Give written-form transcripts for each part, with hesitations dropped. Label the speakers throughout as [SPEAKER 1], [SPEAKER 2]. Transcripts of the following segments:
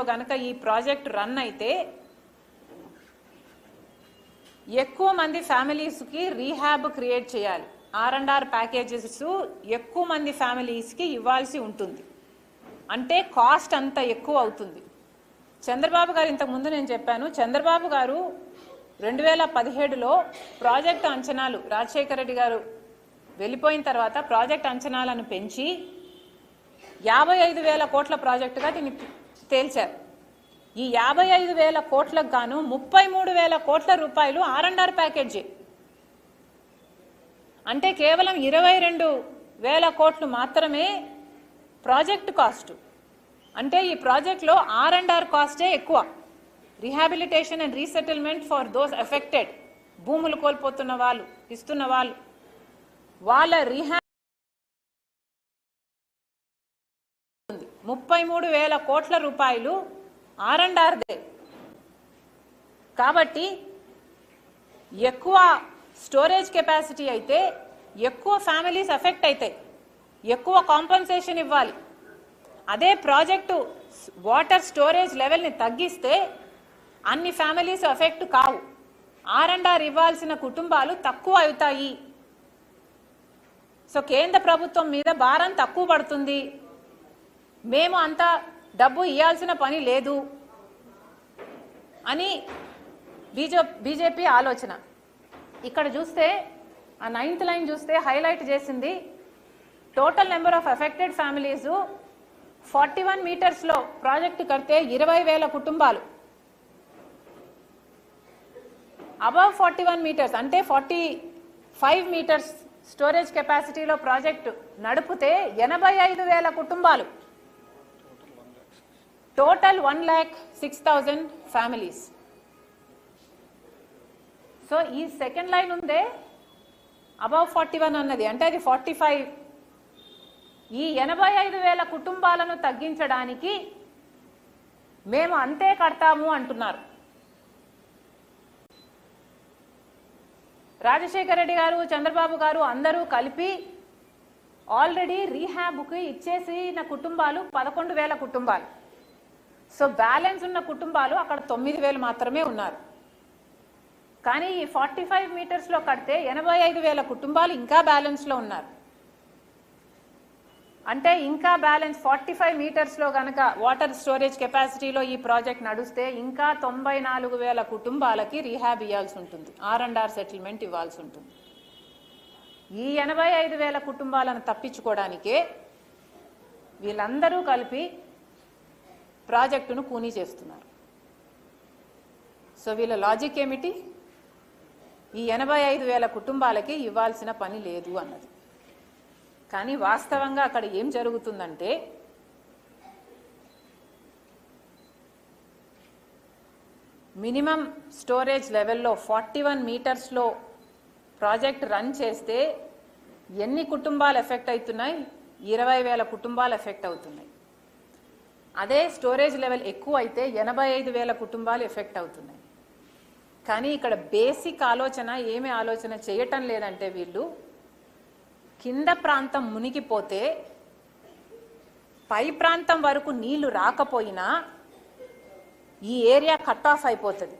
[SPEAKER 1] గనక ఈ project run అయితే ఎక్కువ మంది ఫ్యామిలీస్ కి రీహాబ్ క్రియేట్ చేయాలి. ఆర్&ఆర్ ప్యాకేజెస్ ఎక్కువ మంది ఫ్యామిలీస్ కి ఇవ్వాల్సి ఉంటుంది. అంటే కాస్ట్ అంత ఎక్కువ అవుతుంది. చంద్రబాబు గారు ఇంతకు ముందు నేను చెప్పాను, చంద్రబాబు గారు 2017లో ప్రాజెక్ట్ అంచనాలు రాజశేఖర రెడ్డి గారు వెళ్ళిపోయిన తర్వాత ప్రాజెక్ట్ అంచనాలను పెంచి 55,000 కోట్ల ప్రాజెక్టుగా దీన్ని తేల్చారు. ఈ 55,000 కోట్లకు గాను 33,000 కోట్ల రూపాయలు ఆర్&ఆర్ ప్యాకేజీ. అంటే కేవలం 22,000 కోట్లు మాత్రమే ప్రాజెక్ట్ కాస్ట్. అంటే ఈ ప్రాజెక్ట్లో ఆర్&ఆర్ కాస్టే ఎక్కువ. Rehabilitation and resettlement for those affected, భూములు కోల్పోతున్న వాళ్ళు, ఇస్తున్న వాళ్ళు, వాళ్ళ రీహాబ్ 33,000 కోట్ల రూపాయలు ఆర్&ఆర్దే. కాబట్టి ఎక్కువ స్టోరేజ్ కెపాసిటీ అయితే ఎక్కువ ఫ్యామిలీస్ ఎఫెక్ట్ అవుతాయి, ఎక్కువ కాంపన్సేషన్ ఇవ్వాలి. అదే ప్రాజెక్టు వాటర్ స్టోరేజ్ లెవెల్ని తగ్గిస్తే అన్ని ఫ్యామిలీస్ ఎఫెక్ట్ కావు, ఆర్&ఆర్ ఇవ్వాల్సిన కుటుంబాలు తక్కువ అవుతాయి. సో కేంద్ర ప్రభుత్వం మీద భారం తక్కువ పడుతుంది, మేము అంత డబ్బు ఇవ్వాల్సిన పని లేదు అని బీజేపీ ఆలోచన. ఇక్కడ చూస్తే ఆ 9th లైన్ చూస్తే హైలైట్ చేసింది total number of affected families 41 మీటర్స్లో ప్రాజెక్టు కడితే 20,000 కుటుంబాలు, అబవ్ 41 మీటర్స్ అంటే 45 మీటర్స్ స్టోరేజ్ కెపాసిటీలో ప్రాజెక్టు నడిపితే 85,000 కుటుంబాలు, టోటల్ 1,06,000 ఫ్యామిలీస్. సో ఈ సెకండ్ లైన్ ఉందే అబవ్ 41 అన్నది, అంటే అది 45. ఈ 85,000 కుటుంబాలను తగ్గించడానికి మేము అంతే కడతాము అంటున్నారు. రాజశేఖర రెడ్డి గారు, చంద్రబాబు గారు అందరూ కలిపి ఆల్రెడీ రీహాబ్కి ఇచ్చేసిన కుటుంబాలు 11,000 కుటుంబాలు. సో బ్యాలెన్స్ ఉన్న కుటుంబాలు అక్కడ 9,000 మాత్రమే ఉన్నారు. కానీ ఈ 45 మీటర్స్లో కడితే 85,000 కుటుంబాలు ఇంకా బ్యాలెన్స్లో ఉన్నారు. అంటే ఇంకా బ్యాలెన్స్ 45 మీటర్స్లో కనుక వాటర్ స్టోరేజ్ కెపాసిటీలో ఈ ప్రాజెక్ట్ నడుస్తే ఇంకా 94,000 కుటుంబాలకి రీహాబ్ ఇవ్వాల్సి ఉంటుంది, ఆర్&ఆర్ సెటిల్మెంట్ ఇవ్వాల్సి ఉంటుంది. ఈ 85,000 కుటుంబాలను తప్పించుకోవడానికే వీళ్ళందరూ కలిపి ప్రాజెక్టును కూనీ చేస్తున్నారు. సో వీళ్ళ లాజిక్ ఏమిటి? ఈ 85,000 కుటుంబాలకి ఇవ్వాల్సిన పని లేదు అన్నది. కానీ వాస్తవంగా అక్కడ ఏం జరుగుతుందంటే మినిమం స్టోరేజ్ లెవెల్లో 41 మీటర్స్లో ప్రాజెక్ట్ రన్ చేస్తే ఎన్ని కుటుంబాలు ఎఫెక్ట్ అవుతున్నాయి? 20,000 కుటుంబాలు ఎఫెక్ట్ అవుతున్నాయి. అదే స్టోరేజ్ లెవెల్ ఎక్కువ అయితే 85,000 కుటుంబాలు ఎఫెక్ట్ అవుతున్నాయి. కానీ ఇక్కడ బేసిక్ ఆలోచన ఏమి ఆలోచన చేయటం లేదంటే వీళ్ళు కింద ప్రాంతం మునిగిపోతే పై ప్రాంతం వరకు నీళ్లు రాకపోయినా ఈ ఏరియా కట్ ఆఫ్ అయిపోతుంది.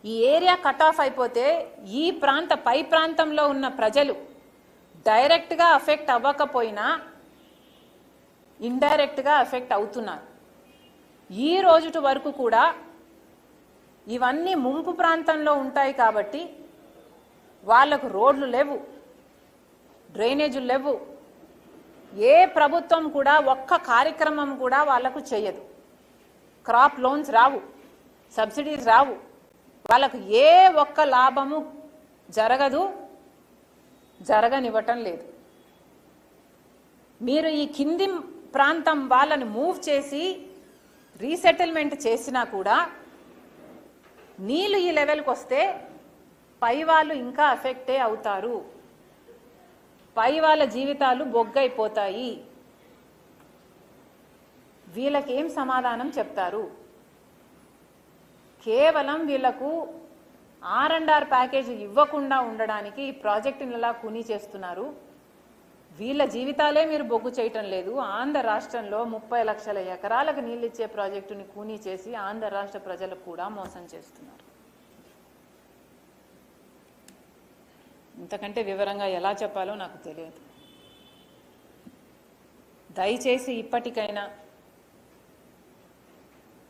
[SPEAKER 1] ఈ ఏరియా కట్ ఆఫ్ అయిపోతే ఈ పై ప్రాంతంలో ఉన్న ప్రజలు డైరెక్ట్గా అఫెక్ట్ అవ్వకపోయినా ఇండైరెక్ట్గా ఎఫెక్ట్ అవుతున్నారు. ఈ రోజుటి వరకు కూడా ఇవన్నీ ముంపు ప్రాంతంలో ఉంటాయి కాబట్టి వాళ్లకు రోడ్లు లేవు, డ్రైనేజీలు లేవు. ఏ ప్రభుత్వం కూడా ఒక్క కార్యక్రమం కూడా వాళ్లకు చేయదు. క్రాప్ లోన్స్ రావు, సబ్సిడీస్ రావు, వాళ్ళకు ఏ ఒక్క లాభము జరగదు, జరగనివ్వటం లేదు. మీరు ఈ కింది ప్రాంతం వాళ్ళని మూవ్ చేసి రీసెటిల్మెంట్ చేసినా కూడా నీళ్ళు ఈ లెవెల్కి వస్తే పై వాళ్ళు ఇంకా ఎఫెక్టే అవుతారు, పై వాళ్ళ జీవితాలు బొగ్గైపోతాయి. వీళ్ళకేం సమాధానం చెప్తారు? కేవలం వీళ్లకు ఆర్&ఆర్ ప్యాకేజ్ ఇవ్వకుండా ఉండడానికి ఈ ప్రాజెక్టుని ఇలా కూనీ చేస్తున్నారు. వీళ్ళ జీవితాలే మీరు బొగ్గు చేయటం లేదు. ఆంధ్ర రాష్ట్రంలో 30 లక్షల ఎకరాలకు నీళ్ళు ఇచ్చే ప్రాజెక్టుని కూనీ చేసి ఆంధ్ర రాష్ట్ర ప్రజలకు కూడా మోసం చేస్తున్నారు. ఇంతకంటే వివరంగా ఎలా చెప్పాలో నాకు తెలియదు. దయచేసి ఇప్పటికైనా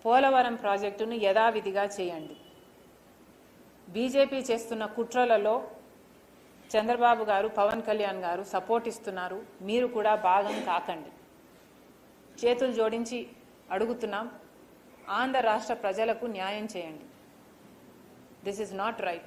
[SPEAKER 1] పోలవరం ప్రాజెక్టును యథావిధిగా చేయండి. బీజేపీ చేస్తున్న కుట్రలలో చంద్రబాబు గారు, పవన్ కళ్యాణ్ గారు సపోర్ట్ ఇస్తున్నారు. మీరు కూడా భాగం కాకండి. చేతులు జోడించి అడుగుతున్నాం, ఆంధ్ర రాష్ట్ర ప్రజలకు న్యాయం చేయండి. This is not right.